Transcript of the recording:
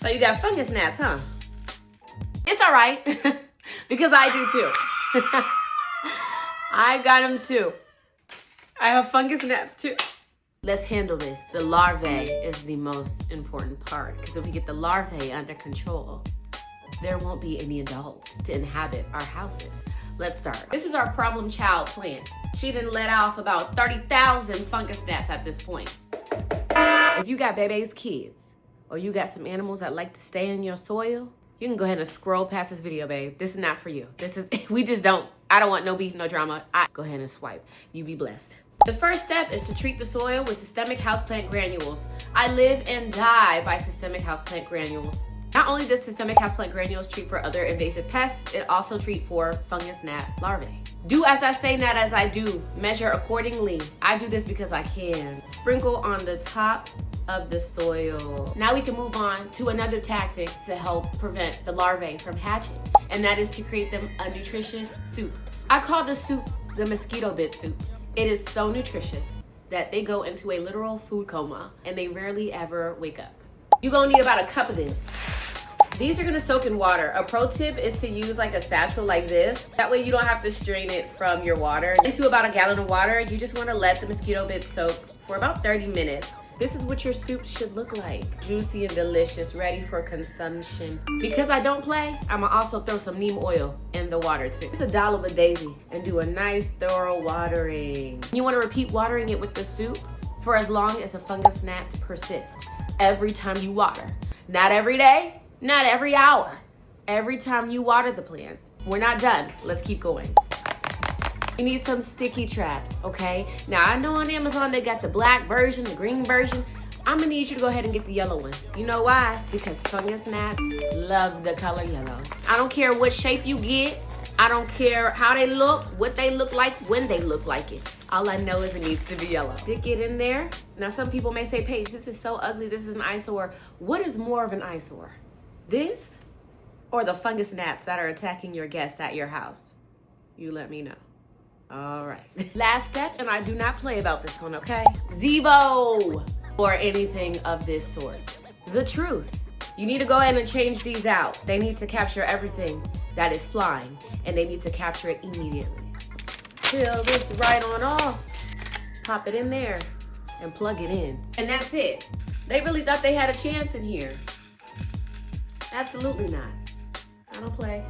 So you got fungus gnats, huh? It's all right, because I do too. I got them too. I have fungus gnats too. Let's handle this. The larvae is the most important part, because if we get the larvae under control, there won't be any adults to inhabit our houses. Let's start. This is our problem child plant. She done let off about 30,000 fungus gnats at this point. If you got babies, kids, or you got some animals that like to stay in your soil, you can go ahead and scroll past this video, babe. This is not for you. I don't want no beef, no drama. Go ahead and swipe. You be blessed. The first step is to treat the soil with systemic houseplant granules. I live and die by systemic houseplant granules. Not only does systemic houseplant granules treat for other invasive pests, it also treats for fungus gnat larvae. Do as I say, not as I do. Measure accordingly. I do this because I can. Sprinkle on the top of the soil. Now we can move on to another tactic to help prevent the larvae from hatching, and that is to create them a nutritious soup. I call this soup the mosquito bit soup. It is so nutritious that they go into a literal food coma and they rarely ever wake up. You're gonna need about a cup of this. These are gonna soak in water. A pro tip is to use like a satchel like this. That way you don't have to strain it from your water. Into about a gallon of water, you just wanna let the mosquito bit soak for about 30 minutes. This is what your soup should look like. Juicy and delicious, ready for consumption. Because I don't play, I'ma also throw some neem oil in the water too. Just a dollop of daisy and do a nice thorough watering. You wanna repeat watering it with the soup for as long as the fungus gnats persist. Every time you water. Not every day, not every hour. Every time you water the plant. We're not done. Let's keep going. You need some sticky traps, okay? Now, I know on Amazon they got the black version, the green version. I'm gonna need you to go ahead and get the yellow one. You know why? Because fungus gnats love the color yellow. I don't care what shape you get. I don't care how they look, what they look like, when they look like it. All I know is it needs to be yellow. Stick it in there. Now, some people may say, Paige, this is so ugly. This is an eyesore. What is more of an eyesore? This or the fungus gnats that are attacking your guests at your house? You let me know. All right. Last step, and I do not play about this one, okay? Zevo or anything of this sort. The truth. You need to go ahead and change these out. They need to capture everything that is flying, and they need to capture it immediately. Peel this right on off. Pop it in there and plug it in. And that's it. They really thought they had a chance in here. Absolutely not. I don't play.